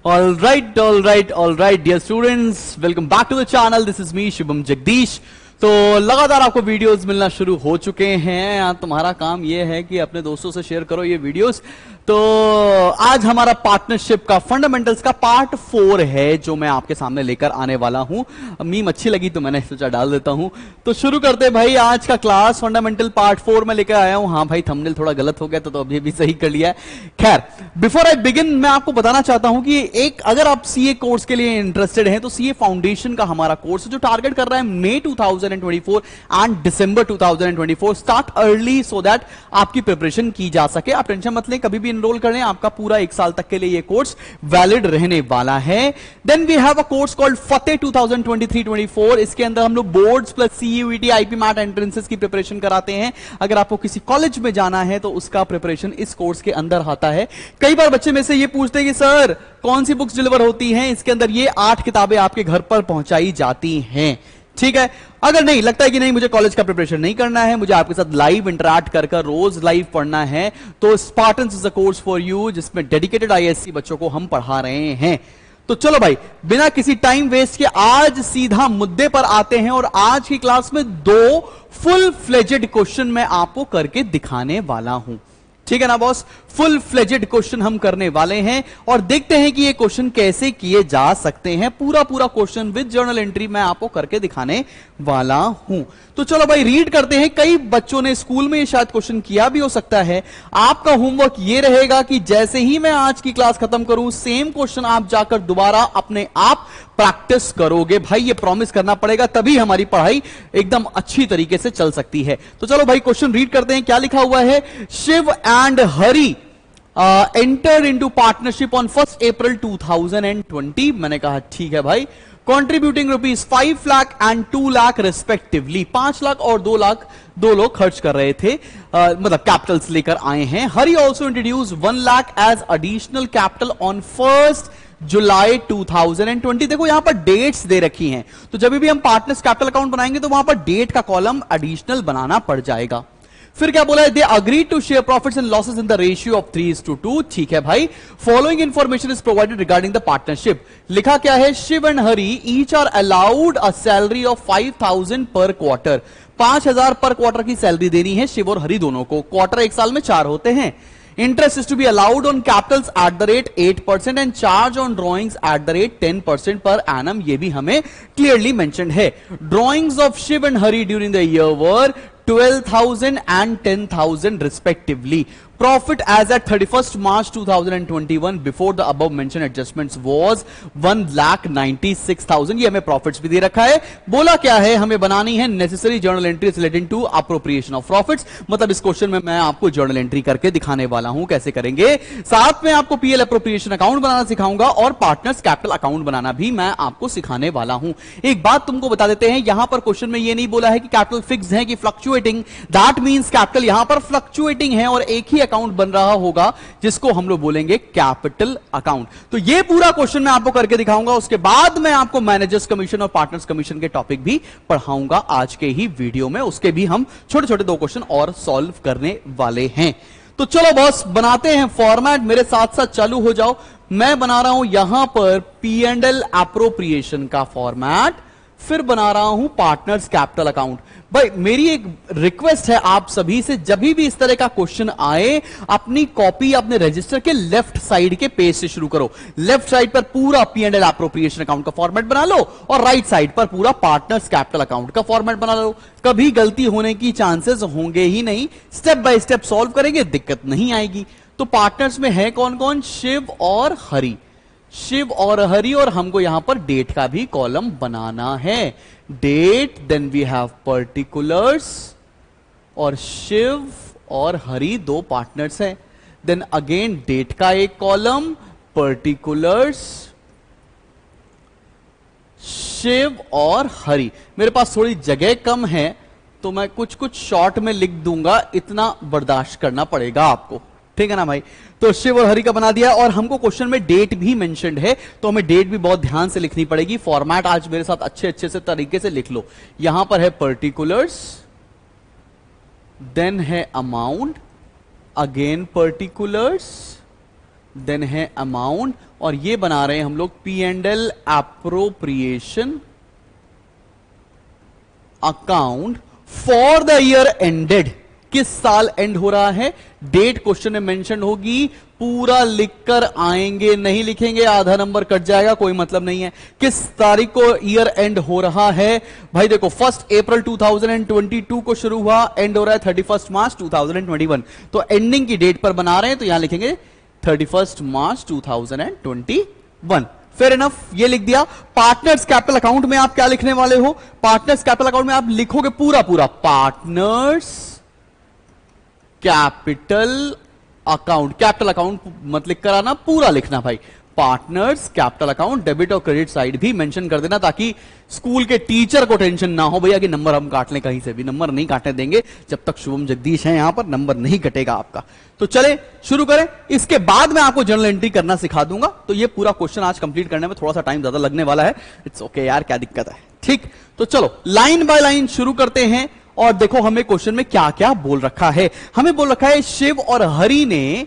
All right, dear students, welcome back to the channel. This is me, Shubham Jagdish. तो लगातार आपको videos मिलना शुरू हो चुके हैं। तुम्हारा काम ये है कि अपने दोस्तों से शेयर करो ये वीडियोस। तो आज हमारा पार्टनरशिप का फंडामेंटल्स का पार्ट 4 है जो मैं आपके सामने लेकर आने वाला हूं। मीम अच्छी लगी तो मैंने सोचा डाल देता हूं। तो शुरू करते भाई आज का क्लास। फंडामेंटल पार्ट 4 में लेकर आया हूं। हाँ भाई, थंबनेल थोड़ा गलत हो गया तो अभी भी सही कर लिया है। खैर, बिफोर आई बिगिन मैं आपको बताना चाहता हूं कि एक अगर आप सीए कोर्स के लिए इंटरेस्टेड हैं तो सीए फाउंडेशन का हमारा कोर्स जो टारगेट कर रहा है मई 2024 and December 2024। Start early so that आपकी प्रिपरेशन की जा सके। आप टेंशन मत लें, कभी भी एनरोल कर लें, आपका पूरा 1 साल तक के लिए ये कोर्स वैलिड रहने वाला है। Then we have a course called Fateh 2023-24। इसके अंदर हम लोग boards plus CUET IPMAT entrances की प्रिपरेशन कराते हैं। अगर आपको किसी कॉलेज में जाना है तो उसका प्रिपरेशन इस कोर्स के अंदर आता है। कई बार बच्चे में से ये पूछते हैं कि सर कौन सी बुक्स डिलीवर होती हैं? इसके अंदर ये 8 किताबें आपके घर पर पहुंचाई जाती हैं। ठीक है, अगर नहीं लगता है कि नहीं मुझे कॉलेज का प्रिपरेशन नहीं करना है, मुझे आपके साथ लाइव इंटरैक्ट कर रोज लाइव पढ़ना है, तो Spartans is a course for you जिसमें डेडिकेटेड आईएससी बच्चों को हम पढ़ा रहे हैं। तो चलो भाई, बिना किसी टाइम वेस्ट के आज सीधा मुद्दे पर आते हैं और आज की क्लास में 2 फुल फ्लेजेड क्वेश्चन मैं आपको करके दिखाने वाला हूं। ठीक है ना बॉस? फुल फ्लेजेड क्वेश्चन हम करने वाले हैं और देखते हैं कि ये क्वेश्चन कैसे किए जा सकते हैं। पूरा क्वेश्चन विद जर्नल एंट्री मैं आपको करके दिखाने वाला हूं। तो चलो भाई रीड करते हैं। कई बच्चों ने स्कूल में ये शायद क्वेश्चन किया भी हो सकता है। आपका होमवर्क ये रहेगा कि जैसे ही मैं आज की क्लास खत्म करूं सेम क्वेश्चन आप जाकर दोबारा अपने आप प्रैक्टिस करोगे। भाई ये प्रॉमिस करना पड़ेगा, तभी हमारी पढ़ाई एकदम अच्छी तरीके से चल सकती है। तो चलो भाई क्वेश्चन रीड करते हैं। क्या लिखा हुआ है? Shiv and Hari entered into partnership on 1st April 2020। मैंने कहा ठीक है भाई। Contributing rupees 5 lakh and 2 lakh respectively। 5 lakh और 2 लाख दो लोग खर्च कर रहे थे, मतलब कैपिटल्स लेकर आए हैं। Hari also introduced 1 lakh as additional capital on 1st जुलाई 2020। देखो यहां पर डेट्स दे रखी हैं, तो जब भी हम पार्टनर्स कैपिटल अकाउंट बनाएंगे तो वहां पर डेट का कॉलम एडिशनल बनाना पड़ जाएगा। फिर क्या बोला है? They agree to share profits and losses in the ratio of 3:2। ठीक है भाई। Following information is provided regarding the partnership. लिखा क्या है? Shiv and Hari each are allowed a salary of 5000 per quarter. 5000 per quarter की सैलरी देनी है शिव और हरि दोनों को। क्वार्टर 1 साल में 4 होते हैं। Interest is to be allowed on capitals at the rate 8% and charge on drawings at the rate 10% per annum। ये भी हमें clearly mentioned है। Drawings of Shiv and Hari during the year were 12,000 and 10,000 respectively। Profit as at 31st March 2021 before the above mentioned adjustments was 1,96,000। ये हमें profits भी दे रखा है। बोला क्या है? हमें बनानी है necessary journal entries relating to appropriation of profits. मतलब इस क्वेश्चन में मैं आपको जर्नल एंट्री करके दिखाने वाला हूं कैसे करेंगे। साथ में आपको पीएल अप्रोप्रिएशन अकाउंट बनाना सिखाऊंगा और पार्टनर्स कैपिटल अकाउंट बनाना भी मैं आपको सिखाने वाला हूं। एक बात तुमको बता देते हैं, यहां पर क्वेश्चन में ये नहीं बोला है कि कैपिटल फिक्स है कि फ्लक्चुएटिंग। दैट मींस कैपिटल यहां पर फ्लक्चुएटिंग है और एक ही अकाउंट बन रहा होगा जिसको हम लोग बोलेंगे कैपिटल अकाउंट। तो ये पूरा क्वेश्चन मैं आपको करके दिखाऊंगा। उसके बाद मैं आपको मैनेजर्स कमीशन और पार्टनर्स कमीशन के टॉपिक भी पढ़ाऊंगा आज के ही वीडियो में। उसके भी हम छोटे-छोटे 2 क्वेश्चन और सॉल्व करने वाले हैं। तो चलो बॉस बनाते हैं फॉर्मेट। मेरे साथ साथ चालू हो जाओ। मैं बना रहा हूं यहां पर P&L एप्रोप्रिएशन का फॉर्मेट, फिर बना रहा हूं पार्टनर्स कैपिटल अकाउंट। भाई मेरी एक रिक्वेस्ट है आप सभी से, जब भी इस तरह का क्वेश्चन आए अपनी कॉपी अपने रजिस्टर के लेफ्ट साइड के पेज से शुरू करो। लेफ्ट साइड पर पूरा P&L एप्रोप्रिएशन अकाउंट का फॉर्मेट बना लो और राइट साइड पर पूरा पार्टनर्स कैपिटल अकाउंट का फॉर्मेट बना लो। कभी गलती होने की चांसेस होंगे ही नहीं। स्टेप बाय स्टेप सॉल्व करेंगे, दिक्कत नहीं आएगी। तो पार्टनर्स में है कौन कौन? शिव और हरि। शिव और हरि, और हमको यहां पर डेट का भी कॉलम बनाना है। Date, then we have particulars, और शिव और हरि 2 पार्टनर्स हैं। देन अगेन डेट का एक कॉलम, पर्टिकुलर्स, शिव और हरि। मेरे पास थोड़ी जगह कम है तो मैं कुछ शॉर्ट में लिख दूंगा, इतना बर्दाश्त करना पड़ेगा आपको। ठीक है ना भाई? तो शिव और हरि का बना दिया और हमको क्वेश्चन में डेट भी मेंशन्ड है तो हमें डेट भी बहुत ध्यान से लिखनी पड़ेगी। फॉर्मेट आज मेरे साथ अच्छे से तरीके से लिख लो। यहां पर है पर्टिकुलर्स, देन है अमाउंट, अगेन पर्टिकुलर्स, देन है अमाउंट, और ये बना रहे हैं हम लोग P&L appropriation account for the year ended. किस साल एंड हो रहा है, डेट क्वेश्चन में मेंशन होगी, पूरा लिखकर आएंगे, नहीं लिखेंगे आधा नंबर कट जाएगा, कोई मतलब नहीं है। किस तारीख को ईयर एंड हो रहा है भाई, देखो 1 अप्रैल 2022 को शुरू हुआ, एंड हो रहा है 31 मार्च 2021, तो एंडिंग की डेट पर बना रहे हैं, तो यहां लिखेंगे 31 मार्च 2021। फेयर इनफ, ये लिख दिया। पार्टनर्स कैपिटल अकाउंट में आप क्या लिखने वाले हो, पार्टनर्स कैपिटल अकाउंट में आप लिखोगे पूरा पूरा partners capital account, capital account मत लिख कर आना, पूरा लिखना भाई, पार्टनर्स कैपिटल अकाउंट। डेबिट और क्रेडिट साइड भी मेंशन कर देना, ताकि स्कूल के टीचर को टेंशन ना हो भैया कि नंबर हम काट लें, कहीं से भी नंबर नहीं काटने देंगे, जब तक शुभम जगदीश है यहां पर नंबर नहीं कटेगा आपका। तो चले शुरू करें, इसके बाद मैं आपको जर्नल एंट्री करना सिखा दूंगा, तो ये पूरा क्वेश्चन आज कंप्लीट करने में थोड़ा सा टाइम ज्यादा लगने वाला है, इट्स ओके यार, क्या दिक्कत है, ठीक। तो चलो लाइन बाय लाइन शुरू करते हैं, और देखो हमें क्वेश्चन में क्या क्या बोल रखा है। हमें बोल रखा है शिव और हरि ने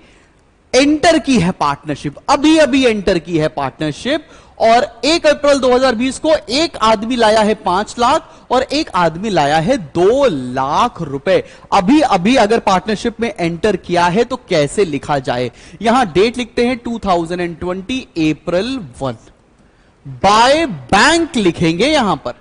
एंटर की है पार्टनरशिप, अभी अभी एंटर की है पार्टनरशिप, और 1 अप्रैल 2020 को एक आदमी लाया है 5 लाख और एक आदमी लाया है 2 लाख रुपए। अभी अभी अगर पार्टनरशिप में एंटर किया है तो कैसे लिखा जाए, यहां डेट लिखते हैं 2020 अप्रैल 1, बाय बैंक लिखेंगे। यहां पर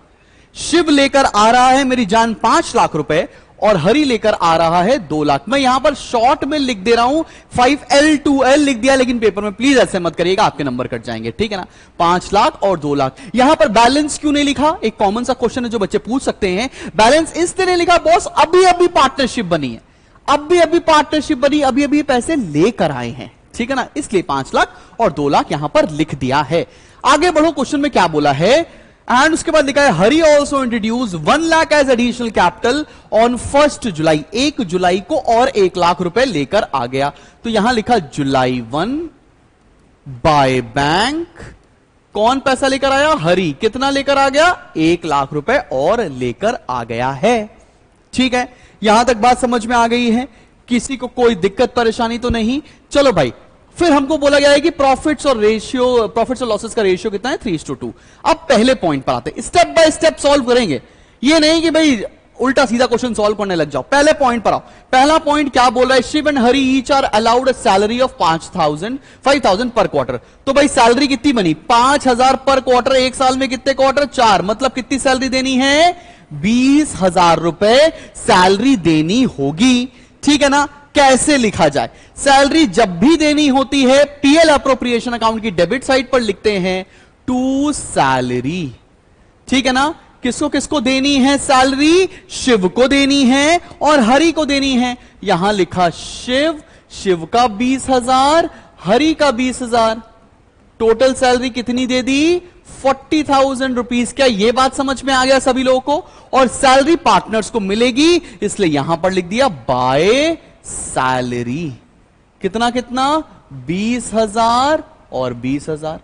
शिव लेकर आ रहा है मेरी जान 5 लाख रुपए और हरि लेकर आ रहा है 2 लाख। मैं यहां पर शॉर्ट में लिख दे रहा हूं 5L 2L लिख दिया, लेकिन पेपर में प्लीज ऐसे मत करिएगा, आपके नंबर कट जाएंगे, ठीक है ना। 5 लाख और 2 लाख। यहां पर बैलेंस क्यों नहीं लिखा, एक कॉमन सा क्वेश्चन है जो बच्चे पूछ सकते हैं। बैलेंस इसलिए लिखा बॉस, अभी अभी पार्टनरशिप बनी है, अभी अभी पार्टनरशिप बनी, अभी अभी पैसे लेकर आए हैं, ठीक है ना, इसलिए 5 लाख और 2 लाख यहां पर लिख दिया है। आगे बढ़ो, क्वेश्चन में क्या बोला है, एंड उसके बाद लिखा है Hari also introduce 1 lakh as additional capital on 1 July, 1 जुलाई को और 1 लाख रुपए लेकर आ गया। तो यहां लिखा जुलाई 1 बाय बैंक, कौन पैसा लेकर आया, हरी, कितना लेकर आ गया, 1 लाख रुपए और लेकर आ गया है, ठीक है। यहां तक बात समझ में आ गई है, किसी को कोई दिक्कत परेशानी तो नहीं। चलो भाई, फिर हमको बोला गया है कि प्रॉफिट्स और लॉसेस का रेशियो कितना है, 3:2। अब पहले पॉइंट पर आते हैं, स्टेप बाय स्टेप सॉल्व करेंगे, ये नहीं कि भाई उल्टा सीधा क्वेश्चन सॉल्व करने लग जाओ। पहले पॉइंट पर आओ। पहला पॉइंट क्या बोल रहा है, Shiv and Hari each are allowed a salary of 5,000 per quarter. तो भाई सैलरी कितनी बनी, 5,000 पर क्वार्टर, एक साल में कितने क्वार्टर, 4, मतलब कितनी सैलरी देनी है, 20,000 रुपए सैलरी देनी होगी, ठीक है ना। कैसे लिखा जाए, सैलरी जब भी देनी होती है पीएल अप्रोप्रिएशन अकाउंट की डेबिट साइड पर लिखते हैं टू सैलरी, ठीक है ना। किसको किसको देनी है सैलरी, शिव को देनी है और हरि को देनी है। यहां लिखा शिव का 20,000, हरि का 20,000, टोटल सैलरी कितनी दे दी, 40,000 रुपीज। क्या यह बात समझ में आ गया सभी लोगों को, और सैलरी पार्टनर्स को मिलेगी, इसलिए यहां पर लिख दिया बाय सैलरी, कितना कितना, 20,000 और 20,000।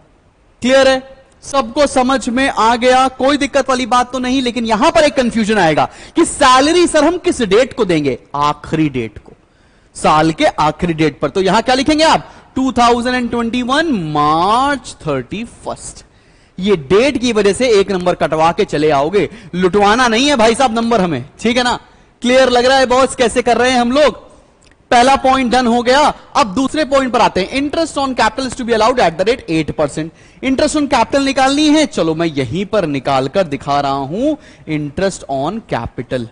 क्लियर है, सबको समझ में आ गया, कोई दिक्कत वाली बात तो नहीं। लेकिन यहां पर एक कंफ्यूजन आएगा कि सैलरी सर हम किस डेट को देंगे, आखिरी डेट को, साल के आखिरी डेट पर। तो यहां क्या लिखेंगे आप, 2021 मार्च 31। ये डेट की वजह से एक नंबर कटवा के चले आओगे, लुटवाना नहीं है भाई साहब नंबर हमें, ठीक है ना। क्लियर लग रहा है बॉस कैसे कर रहे हैं हम लोग। पहला पॉइंट डन हो गया। अब दूसरे पॉइंट पर आते हैं, interest on capital to be allowed at the rate 8%। Interest on capital निकालनी है, चलो मैं यहीं पर निकालकर दिखा रहा हूं। इंटरेस्ट ऑन कैपिटल,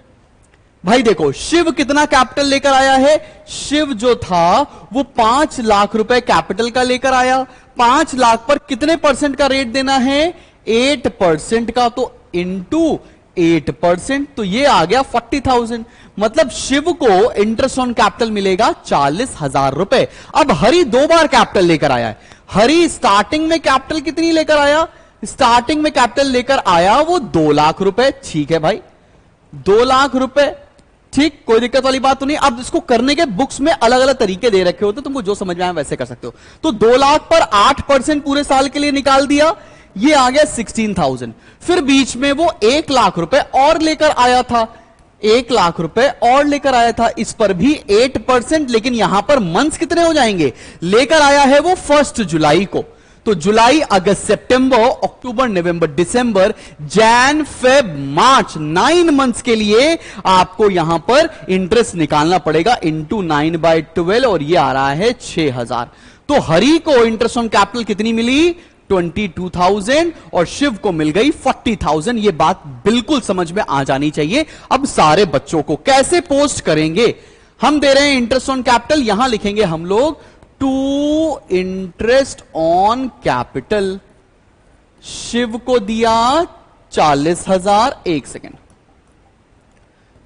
भाई देखो शिव कितना कैपिटल लेकर आया है, शिव जो था वो 5 लाख रुपए कैपिटल का लेकर आया। 5 लाख पर कितने परसेंट का रेट देना है, 8% का, तो इंटू 8%, तो ये आ गया 40,000। मतलब शिव को इंटरेस्ट ऑन कैपिटल मिलेगा 40,000 रुपए। अब हरि 2 बार कैपिटल लेकर आया है। हरि स्टार्टिंग में कैपिटल कितनी लेकर आया, स्टार्टिंग में कैपिटल लेकर आया वो 2 लाख रुपए, ठीक है भाई, 2 लाख रुपए, ठीक, कोई दिक्कत वाली बात तो नहीं। अब इसको करने के बुक्स में अलग अलग तरीके दे रखे होते, तुमको जो समझ में आए वैसे कर सकते हो। तो 2 लाख पर 8% पूरे साल के लिए निकाल दिया, ये आ गया 16,000। फिर बीच में वो 1 लाख रुपए और लेकर आया था, 1,00,000 रुपए और लेकर आया था, इस पर भी 8%, लेकिन यहां पर मंथ्स कितने हो जाएंगे, लेकर आया है वो 1 जुलाई को, तो जुलाई, अगस्त, सितंबर, अक्टूबर, नवंबर, दिसंबर, जैन, फेब, मार्च, 9 मंथ्स के लिए आपको यहां पर इंटरेस्ट निकालना पड़ेगा इंटू 9/12, और ये आ रहा है 6,000। तो हरि को इंटरेस्ट ऑन कैपिटल कितनी मिली, 22,000, और शिव को मिल गई 40,000। ये बात बिल्कुल समझ में आ जानी चाहिए। अब सारे बच्चों को कैसे पोस्ट करेंगे, हम दे रहे हैं इंटरेस्ट ऑन कैपिटल, यहां लिखेंगे हम लोग to interest on capital. Shiv को दिया 40,000, एक सेकेंड,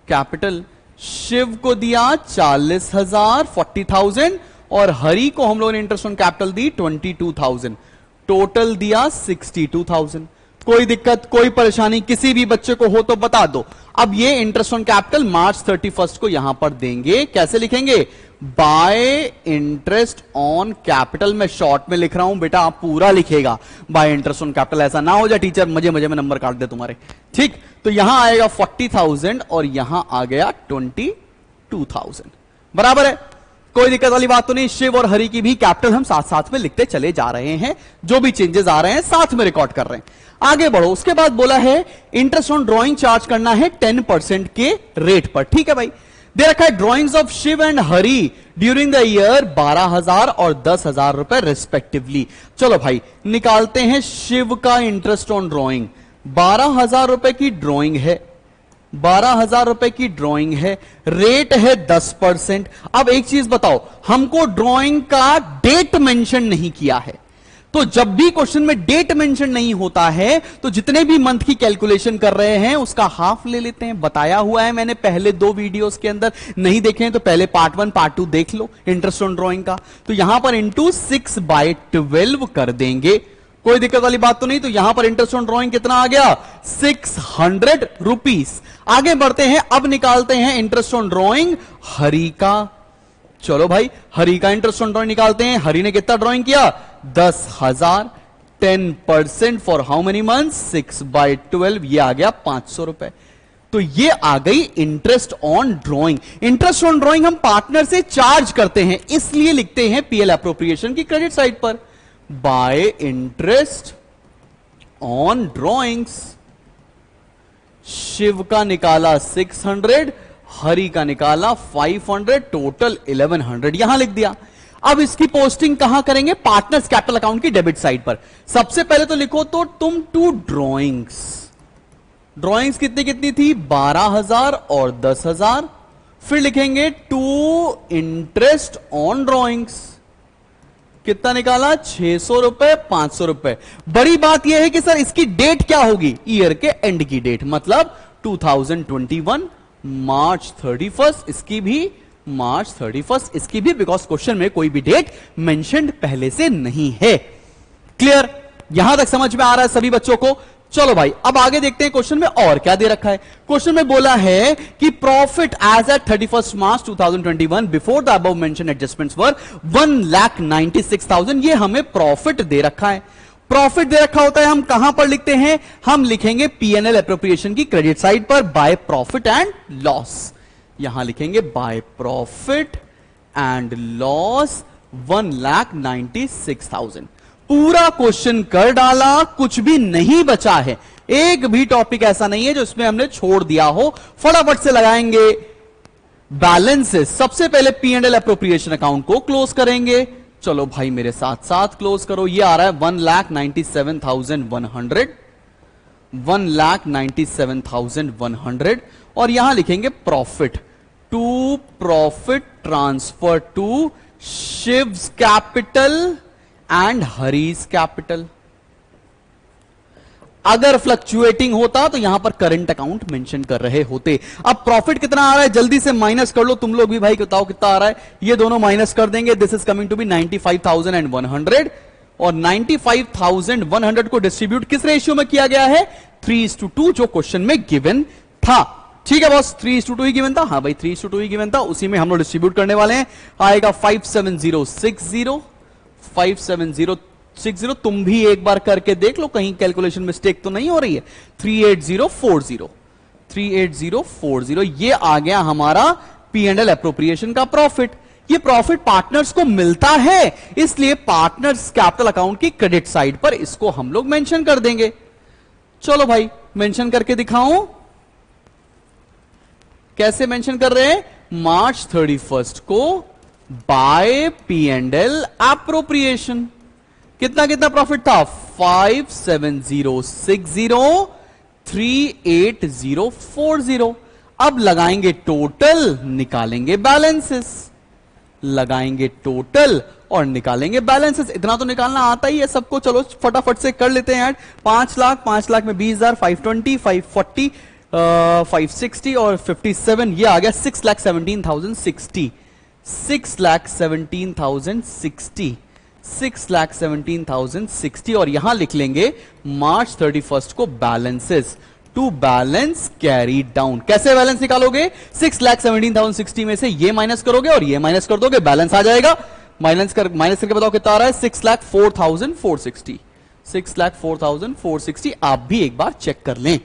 कैपिटल शिव को दिया 40,000, 40,000, और हरि को हम लोगों ने interest on capital the 22,000, total दिया 62,000। कोई दिक्कत, कोई परेशानी किसी भी बच्चे को हो तो बता दो। अब ये इंटरेस्ट ऑन कैपिटल मार्च 31 को यहां पर देंगे, कैसे लिखेंगे, बाय इंटरेस्ट ऑन कैपिटल। मैं शॉर्ट में लिख रहा हूं बेटा, आप पूरा लिखेगा बाय इंटरेस्ट ऑन कैपिटल, ऐसा ना हो जाए टीचर मजे मजे में नंबर काट दे तुम्हारे, ठीक। तो यहां आएगा 40,000 और यहां आ गया 22,000, बराबर है, कोई दिक्कत वाली बात तो नहीं। शिव और हरि की भी कैपिटल हम साथ साथ में लिखते चले जा रहे हैं, जो भी चेंजेस आ रहे हैं साथ में रिकॉर्ड कर रहे हैं। आगे बढ़ो, उसके बाद बोला है इंटरेस्ट ऑन ड्रॉइंग चार्ज करना है 10% के रेट पर, ठीक है भाई। दे रखा है drawings of Shiv and Hari during the year 12,000 और 10,000 रुपए रिस्पेक्टिवली। चलो भाई निकालते हैं शिव का इंटरेस्ट ऑन ड्रॉइंग। 12,000 रुपए की ड्रॉइंग है, 12,000 रुपए की ड्रॉइंग है, रेट है 10%। अब एक चीज बताओ, हमको ड्रॉइंग का डेट मेंशन नहीं किया है, तो जब भी क्वेश्चन में डेट मेंशन नहीं होता है तो जितने भी मंथ की कैलकुलेशन कर रहे हैं उसका हाफ ले लेते हैं। बताया हुआ है मैंने पहले 2 वीडियोस के अंदर, नहीं देखे हैं तो पहले पार्ट 1 पार्ट 2 देख लो इंटरेस्ट ऑन ड्रॉइंग का। तो यहां पर इंटू 6/12 कर देंगे, कोई दिक्कत वाली बात तो नहीं। तो यहां पर इंटरेस्ट ऑन ड्रॉइंग कितना आ गया, 600 रुपीस। आगे बढ़ते हैं, अब निकालते हैं इंटरेस्ट ऑन ड्रॉइंग हरि का। चलो भाई हरि का इंटरेस्ट ऑन ड्रॉइंग निकालते हैं। हरि ने कितना ड्रॉइंग किया, 10,000, 10% फॉर हाउ मेनी मंथ, 6/12, ये आ गया 500 रुपए। तो ये आ गई interest on drawing. Interest on drawing हम पार्टनर से चार्ज करते हैं, इसलिए लिखते हैं पीएल एप्रोप्रिएशन की क्रेडिट साइड पर, by interest on drawings. Shiv का निकाला 600, हरि का निकाला 500, टोटल 1100 यहां लिख दिया। अब इसकी पोस्टिंग कहां करेंगे, पार्टनर्स कैपिटल अकाउंट की डेबिट साइड पर। सबसे पहले तो लिखो तो तुम टू ड्रॉइंग्स, ड्रॉइंग्स कितनी कितनी थी, 12,000 और 10,000। फिर लिखेंगे टू इंटरेस्ट ऑन ड्रॉइंग्स, कितना निकाला, 600 रुपए, 500 रुपए। बड़ी बात यह है कि सर इसकी डेट क्या होगी, ईयर के एंड की डेट, मतलब 2021 मार्च 31, इसकी भी मार्च 31, इसकी भी, बिकॉज क्वेश्चन में कोई भी डेट मेंशन्ड पहले से नहीं है। क्लियर, यहां तक समझ में आ रहा है सभी बच्चों को। चलो भाई अब आगे देखते हैं क्वेश्चन में और क्या दे रखा है। क्वेश्चन में बोला है कि profit as at 31 March 2021 before the above mention adjustments were 1,96,000। ये हमें प्रॉफिट दे रखा है। प्रॉफिट दे रखा होता है, हम कहां पर लिखते हैं, हम लिखेंगे पीएनएल एप्रोप्रिएशन की क्रेडिट साइड पर, बाय प्रॉफिट एंड लॉस। यहां लिखेंगे बाय प्रॉफिट एंड लॉस 1,96,000। पूरा क्वेश्चन कर डाला, कुछ भी नहीं बचा है, एक भी टॉपिक ऐसा नहीं है जो इसमें हमने छोड़ दिया हो। फटाफट से लगाएंगे बैलेंसेस। सबसे पहले P and L appropriation account को क्लोज करेंगे। चलो भाई मेरे साथ साथ क्लोज करो। ये आ रहा है 1,97,100, 1,97,100, और यहां लिखेंगे profit to profit transfer to Shiv's capital and Hari's capital. अगर फ्लक्चुएटिंग होता तो यहां पर करंट अकाउंट मेंशन कर रहे होते। अब प्रॉफिट कितना आ रहा है जल्दी से माइनस कर लो, तुम लोग भी भाई बताओ कितना आ रहा है। ये दोनों माइनस कर देंगे, this is coming to be 95,100, और 95,100 को डिस्ट्रीब्यूट किस रेशियो में किया गया है, 3:2, जो क्वेश्चन में गिवन था। ठीक है बॉस, 3:2 ही गिवन था। हाँ भाई 3:2 ही गिवन था, उसी में हम लोग डिस्ट्रीब्यूट करने वाले हैं। आएगा 57060, 57060। तुम भी एक बार करके देख लो कहीं कैलकुलेशन मिस्टेक तो नहीं हो रही है। 38040, 38040, ये आ गया हमारा पी एंड एल एप्रोप्रिएशन का प्रॉफिट। ये प्रॉफिट पार्टनर्स को मिलता है, इसलिए पार्टनर्स कैपिटल अकाउंट की क्रेडिट साइड पर इसको हम लोग मेंशन कर देंगे। चलो भाई मेंशन करके दिखाऊं, कैसे मेंशन कर रहे हैं? मार्च 31 को by P and L appropriation कितना कितना प्रॉफिट था? 57060 38040। अब लगाएंगे टोटल, निकालेंगे बैलेंसेस, लगाएंगे टोटल और निकालेंगे बैलेंसेस। इतना तो निकालना आता ही है सबको, चलो फटाफट से कर लेते हैं ऐड। 5 लाख में 20,000, 520, 540, 560 और 57, ये आ गया 6,17,060, 6,17,060, 6,17,060। और यहां लिख लेंगे मार्च 31 को balances to balance carry down. कैसे बैलेंस निकालोगे? 6,17,060 में से ये माइनस करोगे और ये माइनस कर दोगे, बैलेंस आ जाएगा। माइनस करके बताओ कितना आ रहा है? 6,04,460, 6,04,460। आप भी एक बार चेक कर लें।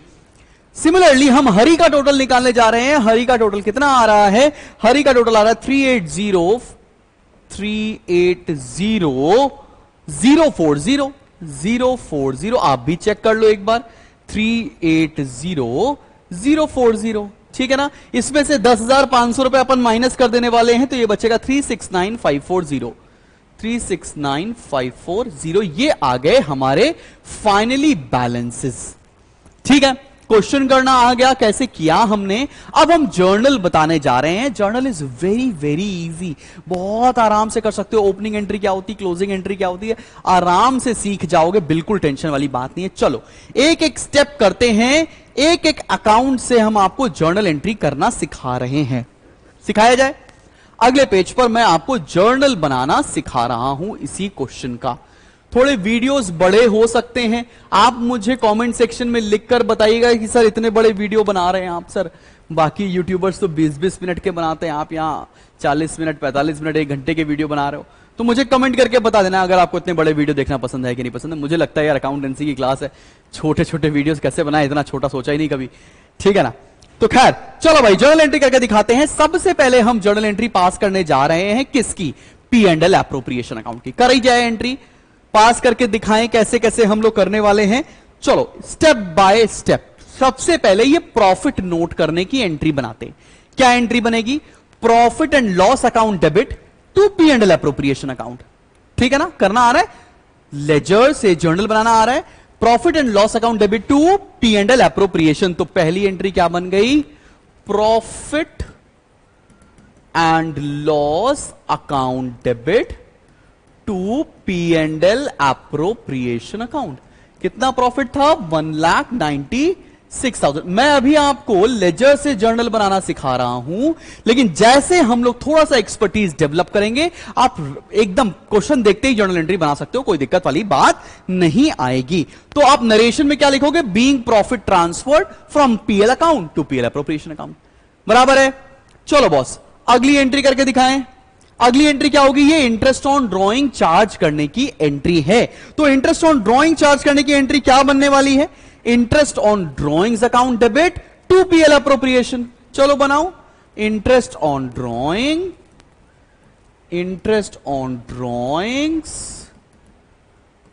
सिमिलरली हम हरी का टोटल निकालने जा रहे हैं। हरी का टोटल कितना आ रहा है? हरी का टोटल आ रहा है 380,040। आप भी चेक कर लो एक बार, 380,040, ठीक है ना। इसमें से 10,500 रुपए अपन माइनस कर देने वाले हैं, तो ये बचेगा 369,540, 369,540। ये आ गए हमारे फाइनली बैलेंसेस। ठीक है, क्वेश्चन करना आ गया, कैसे किया हमने। अब हम जर्नल बताने जा रहे हैं। Journal is very very easy, बहुत आराम से कर सकते हो। ओपनिंग एंट्री क्या होती है, क्लोजिंग एंट्री क्या होती है, आराम से सीख जाओगे, बिल्कुल टेंशन वाली बात नहीं है। चलो एक एक स्टेप करते हैं, एक एक अकाउंट से हम आपको जर्नल एंट्री करना सिखा रहे हैं। सिखाया जाए। अगले पेज पर मैं आपको जर्नल बनाना सिखा रहा हूं इसी क्वेश्चन का। थोड़े वीडियोस बड़े हो सकते हैं, आप मुझे कमेंट सेक्शन में लिखकर बताइएगा कि सर इतने बड़े वीडियो बना रहे हैं आप। सर बाकी यूट्यूबर्स तो 20-20 मिनट के बनाते हैं, आप यहाँ 40 मिनट 45 मिनट 1 घंटे के वीडियो बना रहे हो। तो मुझे कमेंट करके बता देना अगर आपको इतने बड़े वीडियो देखना पसंद है कि नहीं पसंद है। मुझे लगता है यार अकाउंटेंसी की क्लास है, छोटे छोटे वीडियोस कैसे बनाए, इतना छोटा सोचा ही नहीं कभी, ठीक है ना। तो खैर चलो भाई जर्नल एंट्री करके दिखाते हैं। सबसे पहले हम जर्नल एंट्री पास करने जा रहे हैं किसकी? P and L appropriation account की। करी जाए एंट्री, पास करके दिखाएं कैसे कैसे हम लोग करने वाले हैं। चलो स्टेप बाय स्टेप। सबसे पहले ये प्रॉफिट नोट करने की एंट्री बनाते हैं। क्या एंट्री बनेगी? Profit and loss account debit to P and L appropriation account. ठीक है ना, करना आ रहा है, लेजर से जर्नल बनाना आ रहा है। Profit and loss account debit to P and L appropriation. तो पहली एंट्री क्या बन गई? Profit and loss account debit to P and L appropriation account. कितना प्रॉफिट था? 1,96,000। मैं अभी आपको लेजर से जर्नल बनाना सिखा रहा हूं, लेकिन जैसे हम लोग थोड़ा सा एक्सपर्टीज डेवलप करेंगे, आप एकदम क्वेश्चन देखते ही जर्नल एंट्री बना सकते हो, कोई दिक्कत वाली बात नहीं आएगी। तो आप नरेशन में क्या लिखोगे? Being profit transferred from PL account to PL appropriation account. बराबर है। चलो बॉस अगली एंट्री करके दिखाएं। अगली एंट्री क्या होगी? ये इंटरेस्ट ऑन ड्रॉइंग चार्ज करने की एंट्री है। तो इंटरेस्ट ऑन ड्रॉइंग चार्ज करने की एंट्री क्या बनने वाली है? Interest on drawings account debit to PL appropriation. चलो बनाओ, interest on drawing, interest on drawings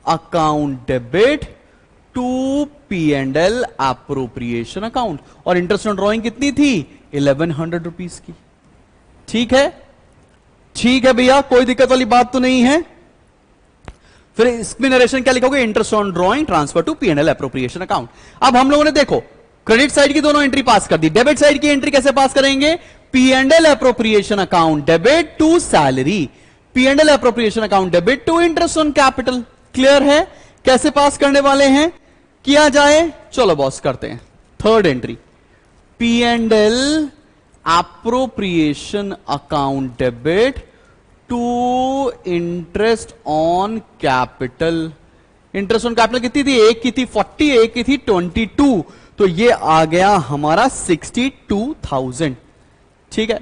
account debit to P and L appropriation account. और इंटरेस्ट ऑन ड्रॉइंग कितनी थी? 1100 रुपीज की। ठीक है, ठीक है भैया, कोई दिक्कत वाली बात तो नहीं है। फिर इसमें नरेशन क्या लिखोगे? Interest on drawing transfer to P and L appropriation account. अब हम लोगों ने देखो क्रेडिट साइड की दोनों एंट्री पास कर दी, डेबिट साइड की एंट्री कैसे पास करेंगे? P and L appropriation account debit to salary, P and L appropriation account debit to interest on capital. Clear है कैसे पास करने वाले हैं? किया जाए। चलो बॉस करते हैं। Third entry, P and L appropriation account debit to interest on capital. Interest on capital कितनी थी? एक की थी 40, एक की थी 22, तो ये आ गया हमारा 62,000। ठीक है,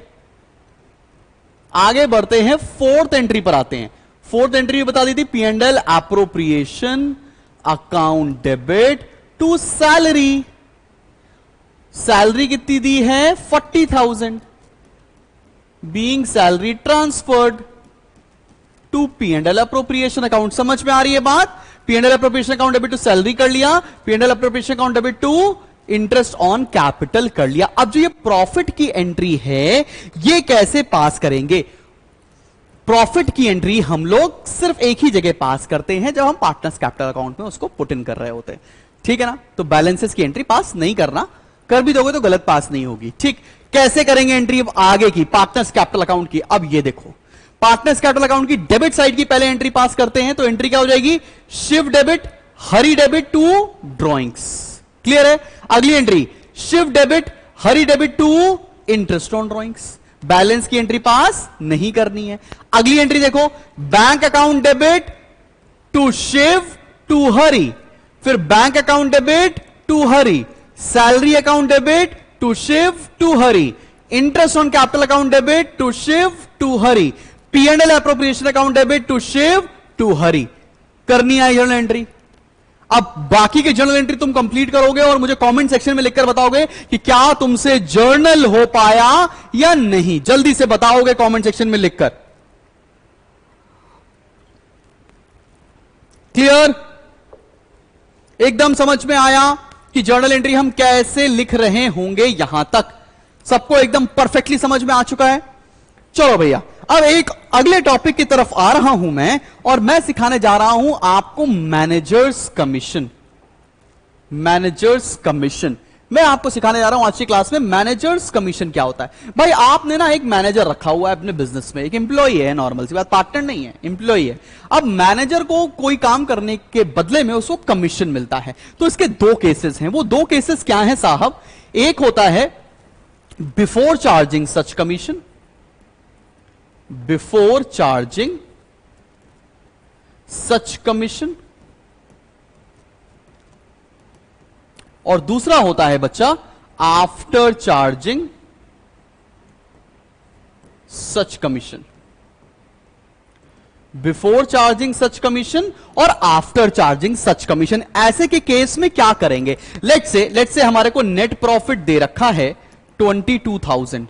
आगे बढ़ते हैं, फोर्थ एंट्री पर आते हैं। फोर्थ एंट्री बता दी थी P and L appropriation account debit to salary. Salary कितनी दी है 40,000, being salary transferred to P&L appropriation account. समझ में आ रही है बात? P&L appropriation account debit to salary कर लिया, P&L appropriation account debit to interest on capital कर लिया। अब जो ये प्रॉफिट की एंट्री है ये कैसे पास करेंगे? प्रॉफिट की एंट्री हम लोग सिर्फ एक ही जगह पास करते हैं जब हम पार्टनर्स कैपिटल अकाउंट में उसको पुट इन कर रहे होते हैं, ठीक है ना? तो बैलेंसेस की एंट्री पास नहीं करना, कर भी दोगे तो गलत पास नहीं होगी, ठीक? कैसे करेंगे एंट्री अब आगे की पार्टनर्स कैपिटल अकाउंट की? अब ये देखो, पार्टनर्स कैपिटल अकाउंट की डेबिट साइड की पहले एंट्री पास करते हैं, तो एंट्री क्या हो जाएगी? Shiv debit Hari debit to drawings. Clear है? अगली entry Shiv debit Hari debit to interest on drawings. Balance की एंट्री पास नहीं करनी है। अगली एंट्री देखो, bank account debit to Shiv to Hari, फिर bank account debit to Hari, salary account debit to Shiv to Hari, interest on capital account debit to Shiv to Hari, P&L appropriation account debit to Shiv to Hari. करनी है journal entry. अब बाकी के जर्नल एंट्री तुम complete करोगे और मुझे कमेंट सेक्शन में लिखकर बताओगे कि क्या तुमसे जर्नल हो पाया या नहीं। जल्दी से बताओगे कमेंट सेक्शन में लिखकर। क्लियर? एकदम समझ में आया कि जर्नल एंट्री हम कैसे लिख रहे होंगे? यहां तक सबको एकदम परफेक्टली समझ में आ चुका है। चलो भैया, अब एक अगले टॉपिक की तरफ आ रहा हूं मैं, और मैं सिखाने जा रहा हूं आपको मैनेजर्स कमीशन। मैनेजर्स कमीशन मैं आपको सिखाने जा रहा हूं आज की क्लास में। मैनेजर्स कमीशन क्या होता है? भाई आपने ना एक मैनेजर रखा हुआ है अपने बिजनेस में, एक एम्प्लॉई है, नॉर्मल सी बात, पार्टनर नहीं है, एम्प्लॉई है। अब मैनेजर को कोई काम करने के बदले में उसको कमीशन मिलता है। तो इसके दो केसेस हैं। वो दो केसेस क्या हैं साहब? एक होता है बिफोर चार्जिंग सच कमीशन, बिफोर चार्जिंग सच कमीशन, और दूसरा होता है बच्चा आफ्टर चार्जिंग सच कमीशन। बिफोर चार्जिंग सच कमीशन और आफ्टर चार्जिंग सच कमीशन। ऐसे के केस में क्या करेंगे? लेट्स से हमारे को नेट प्रॉफिट दे रखा है 22,000,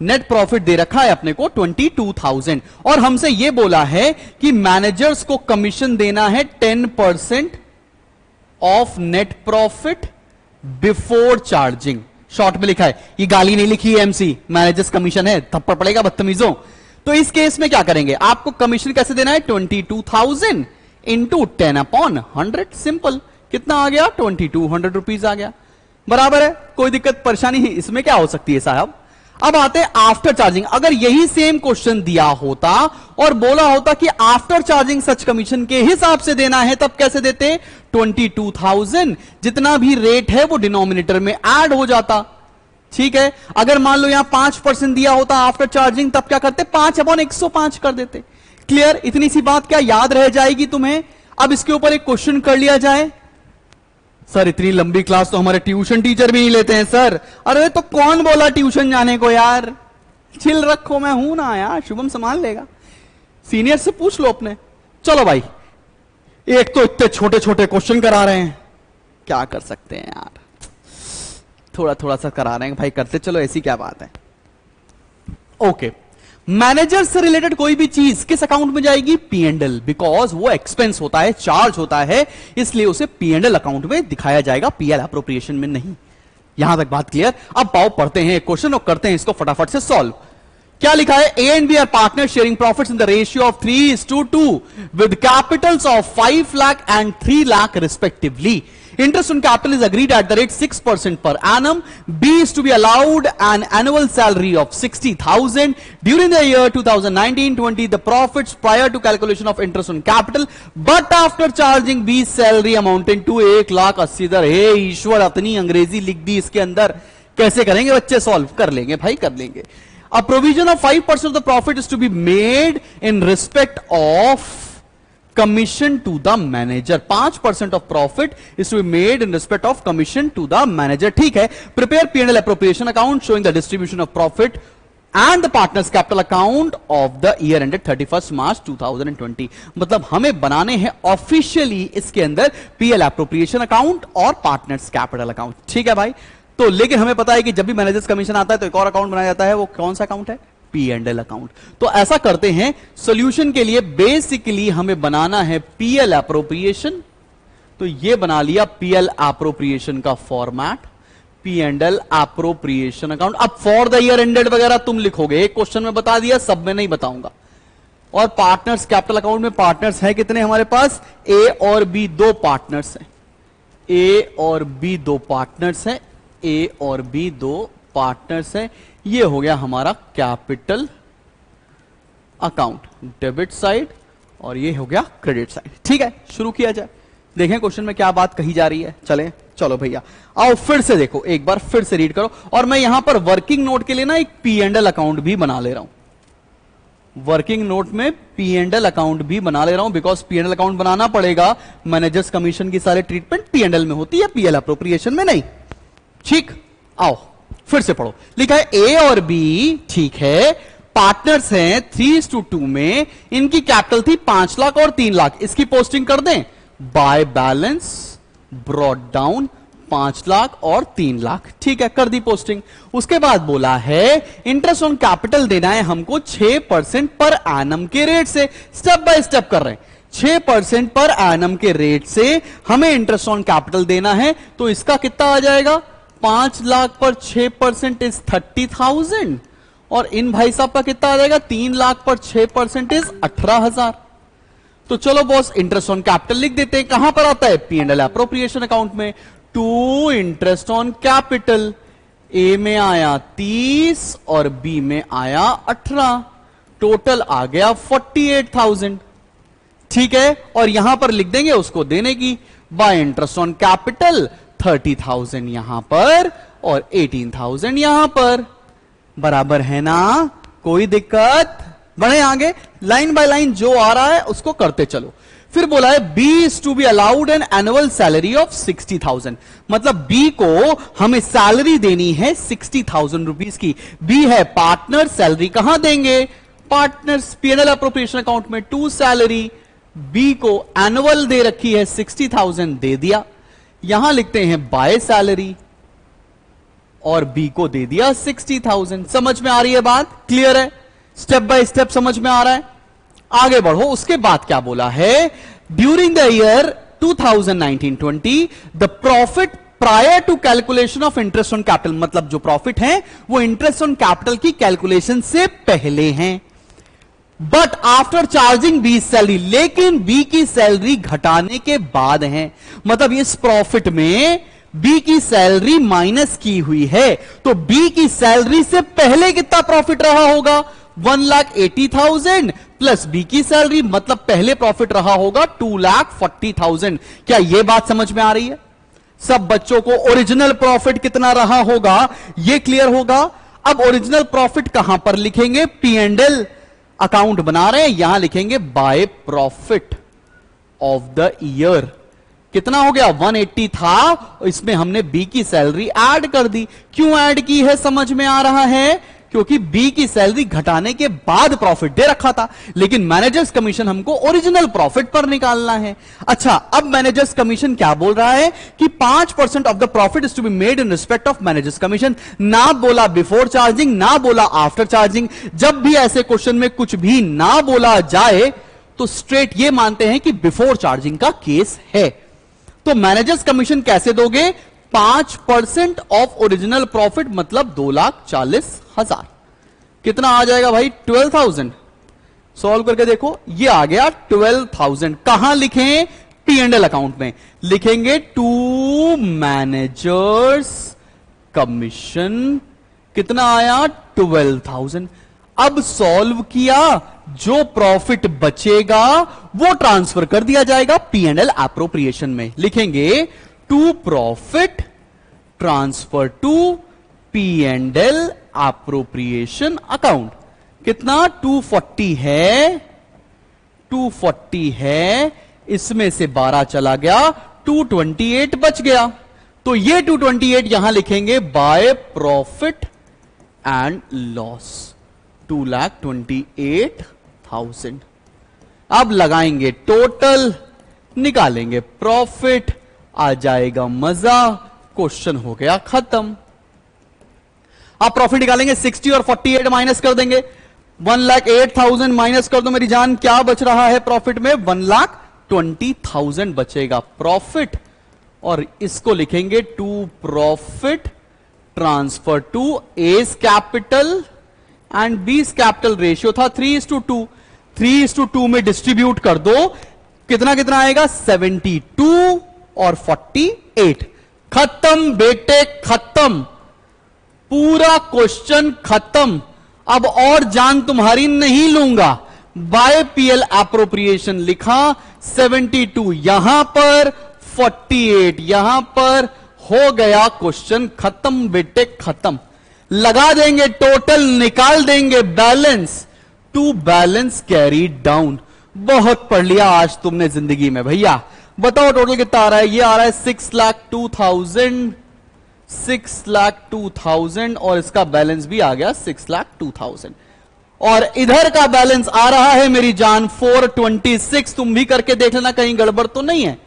नेट प्रॉफिट दे रखा है अपने को 22,000, और हमसे यह बोला है कि मैनेजर्स को कमीशन देना है 10% of net profit before charging. Short में लिखा है, ये गाली नहीं लिखी है एमसी, मैनेजर्स कमीशन है, थप्पड़ पड़ेगा बदतमीजों। तो इस केस में क्या करेंगे? आपको कमीशन कैसे देना है? 22,000 इंटू 10/100। सिंपल। कितना आ गया? 2200 रुपीज आ गया। बराबर है, कोई दिक्कत परेशानी है इसमें क्या हो सकती है साहब? अब आते हैं आफ्टर चार्जिंग। अगर यही सेम क्वेश्चन दिया होता और बोला होता कि आफ्टर चार्जिंग सच कमीशन के हिसाब से देना है, तब कैसे देते? 22,000 जितना भी रेट है वो डिनोमिनेटर में ऐड हो जाता। ठीक है, अगर मान लो यहां 5% दिया होता आफ्टर चार्जिंग, तब क्या करते? 5/105 कर देते। क्लियर? इतनी सी बात क्या याद रह जाएगी तुम्हें? अब इसके ऊपर एक क्वेश्चन कर लिया जाए। सर इतनी लंबी क्लास तो हमारे ट्यूशन टीचर भी नहीं लेते हैं सर। अरे तो कौन बोला ट्यूशन जाने को यार? चिल रखो, मैं हूं ना यार, शुभम संभाल लेगा। सीनियर से पूछ लो अपने। चलो भाई, एक तो इतने छोटे छोटे क्वेश्चन करा रहे हैं, क्या कर सकते हैं यार, थोड़ा थोड़ा सा करा रहे हैं भाई, करते चलो, ऐसी क्या बात है। ओके, मैनेजर से रिलेटेड कोई भी चीज किस अकाउंट में जाएगी? P&L, बिकॉज वो एक्सपेंस होता है, चार्ज होता है, इसलिए उसे P&L अकाउंट में दिखाया जाएगा, PL अप्रोप्रिएशन में नहीं। यहां तक बात क्लियर? अब पाओ पढ़ते हैं क्वेश्चन और करते हैं इसको फटाफट से सॉल्व। क्या लिखा है? A and B are partners sharing profits in the ratio of 3:2 with capitals of 5 lakh and 3 lakh respectively. Interest on capital is agreed at the rate 6% per annum. B is to be allowed an annual salary of 60,000 during the year 2019-20. The profits prior to calculation of interest on capital, but after charging B's salary amounting to 1,80,000. हे ईश्वर, अपनी अंग्रेजी लिख दी इसके अंदर। कैसे करेंगे बच्चे? Solve कर लेंगे भाई, कर लेंगे। A provision of 5% of the profit is to be made in respect of commission to the manager. 5% of profit is to be made in respect of commission to the manager. ठीक है, prepare P&L appropriation account showing the distribution of profit and the partners capital account of the year ended 31st March 2020. मतलब हमें बनाने हैं officially इसके अंदर PL appropriation account और partners capital account. ठीक है भाई, तो लेकिन हमें पता है कि जब भी मैनेजर्स कमीशन आता है तो एक और अकाउंट बनाया जाता है, वो कौन सा अकाउंट है? P and L account. तो ऐसा करते हैं, सॉल्यूशन के लिए बेसिकली हमें बनाना है पीएल एप्रोप्रिएशन। तो ये बना लिया पीएल एप्रोप्रिएशन का format, P and L appropriation account. अब फॉर द ईयर एंडेड वगैरह तुम लिखोगे, एक क्वेश्चन में बता दिया, सब में नहीं बताऊंगा। और पार्टनर्स, कैपिटल अकाउंट में पार्टनर्स है कितने हमारे पास? ए और बी, दो पार्टनर्स हैं। ए और बी दो पार्टनर्स हैं, ए और बी दो पार्टनर्स हैं। ये हो गया हमारा कैपिटल अकाउंट, डेबिट साइड, और ये हो गया क्रेडिट साइड। ठीक है, शुरू किया जाए, देखें क्वेश्चन में क्या बात कही जा रही है। चलो भैया आओ फिर से देखो, एक बार फिर से रीड करो। और मैं यहां पर वर्किंग नोट के लिए ना एक पी एंड एल अकाउंट भी बना ले रहा हूं। वर्किंग नोट में पी एंड एल अकाउंट भी बना ले रहा हूं, because P and L account बनाना पड़ेगा। मैनेजर्स कमीशन की सारे ट्रीटमेंट पी एंड एल में होती है, पीएल एप्रोप्रिएशन में नहीं। ठीक, आओ फिर से पढ़ो। लिखा है ए और बी, ठीक है, पार्टनर्स हैं 3:2 में, इनकी कैपिटल थी 5 लाख और 3 लाख। इसकी पोस्टिंग कर दें, by balance brought down 5 lakh और 3 लाख। ठीक है, कर दी पोस्टिंग। उसके बाद बोला है इंटरेस्ट ऑन कैपिटल देना है हमको 6% पर एनम के रेट से। स्टेप बाय स्टेप कर रहे हैं, 6% पर एनम के रेट से हमें इंटरेस्ट ऑन कैपिटल देना है। तो इसका कितना आ जाएगा? 5 लाख पर 6% इज 30,000, और इन भाई साहब का कितना आ जाएगा? 3 लाख पर 6% इज 18,000। तो चलो बॉस, इंटरेस्ट ऑन कैपिटल लिख देते हैं। कहां पर आता है? P and L appropriation account में। टू इंटरेस्ट ऑन कैपिटल, ए में आया 30 और बी में आया 18, टोटल आ गया 48,000। ठीक है, और यहां पर लिख देंगे उसको देने की, बाय इंटरेस्ट ऑन कैपिटल 30,000 यहां पर और 18,000 यहां पर। बराबर है ना? कोई दिक्कत? बढ़े आगे, लाइन बाय लाइन जो आ रहा है उसको करते चलो। फिर बोला है B is to be allowed an annual salary of 60,000, मतलब बी को हमें सैलरी देनी है 60,000 रुपीज की। बी है पार्टनर, सैलरी कहां देंगे? पार्टनर्स पीएनएल एप्रोप्रिएशन अकाउंट में टू सैलरी। बी को एनुअल दे रखी है 60,000, दे दिया। यहां लिखते हैं बाय सैलरी, और बी को दे दिया 60,000। समझ में आ रही है बात? क्लियर है? स्टेप बाय स्टेप समझ में आ रहा है? आगे बढ़ो। उसके बाद क्या बोला है? During the year 2019-20 the profit prior to calculation of interest on capital, मतलब जो प्रॉफिट है वो इंटरेस्ट ऑन कैपिटल की कैलकुलेशन से पहले हैं। But after charging B salary, लेकिन बी की सैलरी घटाने के बाद है। मतलब इस प्रॉफिट में बी की सैलरी माइनस की हुई है, तो बी की सैलरी से पहले कितना प्रॉफिट रहा होगा? 1,80,000 प्लस बी की सैलरी, मतलब पहले प्रॉफिट रहा होगा 2,40,000। क्या यह बात समझ में आ रही है? सब बच्चों को ओरिजिनल प्रॉफिट कितना रहा होगा यह क्लियर होगा। अब ओरिजिनल प्रॉफिट कहां पर लिखेंगे? पी एंड एल अकाउंट बना रहे हैं, यहां लिखेंगे by profit of the year. कितना हो गया? 180 था, इसमें हमने बी की सैलरी ऐड कर दी। क्यों ऐड की है समझ में आ रहा है? क्योंकि बी की सैलरी घटाने के बाद प्रॉफिट दे रखा था, लेकिन मैनेजर्स कमीशन हमको ओरिजिनल प्रॉफिट पर निकालना है। अच्छा, अब मैनेजर्स कमीशन क्या बोल रहा है कि 5% of the profit is to be made in respect of managers commission. ना बोला बिफोर चार्जिंग, ना बोला आफ्टर चार्जिंग। जब भी ऐसे क्वेश्चन में कुछ भी ना बोला जाए तो स्ट्रेट ये मानते हैं कि बिफोर चार्जिंग का केस है। तो मैनेजर्स कमीशन कैसे दोगे? 5% ऑफ ओरिजिनल प्रॉफिट, मतलब 2,40,000। कितना आ जाएगा भाई? 12,000। सॉल्व करके देखो, ये आ गया 12,000। कहां लिखें? पी एंड एल अकाउंट में लिखेंगे टू मैनेजर्स कमीशन। कितना आया? 12,000। अब सॉल्व किया, जो प्रॉफिट बचेगा वो ट्रांसफर कर दिया जाएगा पी एंड एल एप्रोप्रिएशन में। लिखेंगे to profit transfer to P and L appropriation account. कितना? 240 है, 240 है, इसमें से 12 चला गया, 228 बच गया। तो ये 228 यहां लिखेंगे बाय प्रॉफिट एंड लॉस, 2,28,000। अब लगाएंगे टोटल, निकालेंगे प्रॉफिट, आ जाएगा मजा, क्वेश्चन हो गया खत्म। आप प्रॉफिट निकालेंगे 60 और 48 माइनस कर देंगे, 1,08,000 माइनस कर दो मेरी जान, क्या बच रहा है प्रॉफिट में? 1,20,000 बचेगा प्रॉफिट। और इसको लिखेंगे to profit transfer to A's capital and B's capital. Ratio था 3:2, 3:2 में डिस्ट्रीब्यूट कर दो, कितना कितना आएगा? 72 और 48। खत्म बेटे खत्म, पूरा क्वेश्चन खत्म। अब और जान तुम्हारी नहीं लूंगा। बाय पीएल एप्रोप्रिएशन लिखा, 72 यहां पर, 48 यहां पर, हो गया क्वेश्चन खत्म बेटे खत्म। लगा देंगे टोटल, निकाल देंगे balance, to balance carry down. बहुत पढ़ लिया आज तुमने जिंदगी में भैया। बताओ टोटल कितना आ रहा है? ये आ रहा है 6,02,000, 6,02,000 और इसका बैलेंस भी आ गया 6,02,000। और इधर का बैलेंस आ रहा है मेरी जान 426। तुम भी करके देख लेना कहीं गड़बड़ तो नहीं है।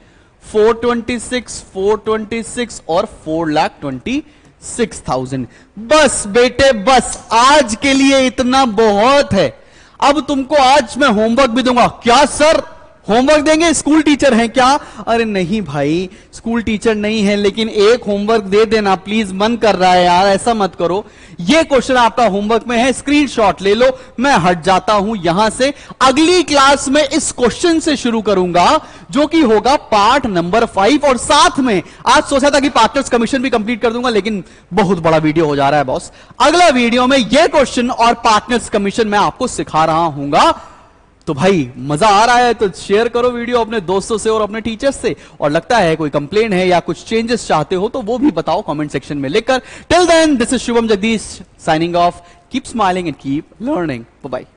426, 426 और 4,26,000। बस बेटे बस, आज के लिए इतना बहुत है। अब तुमको आज मैं होमवर्क भी दूंगा। क्या सर होमवर्क देंगे? स्कूल टीचर हैं क्या? अरे नहीं भाई, स्कूल टीचर नहीं है, लेकिन एक होमवर्क दे देना प्लीज, मन कर रहा है यार, ऐसा मत करो। ये क्वेश्चन आपका होमवर्क में है, स्क्रीनशॉट ले लो। मैं हट जाता हूं यहां से। अगली क्लास में इस क्वेश्चन से शुरू करूंगा जो कि होगा पार्ट नंबर 5। और साथ में आज सोचा था कि पार्टनर्स कमीशन भी कंप्लीट कर दूंगा, लेकिन बहुत बड़ा वीडियो हो जा रहा है बॉस। अगला वीडियो में यह क्वेश्चन और पार्टनर्स कमीशन मैं आपको सिखा रहा हूंगा। तो भाई मजा आ रहा है तो शेयर करो वीडियो अपने दोस्तों से और अपने टीचर्स से। और लगता है कोई कंप्लेन है या कुछ चेंजेस चाहते हो तो वो भी बताओ कमेंट सेक्शन में लिखकर। Till then, this is Shubham Jagdish signing off. Keep smiling and keep learning. Bye bye.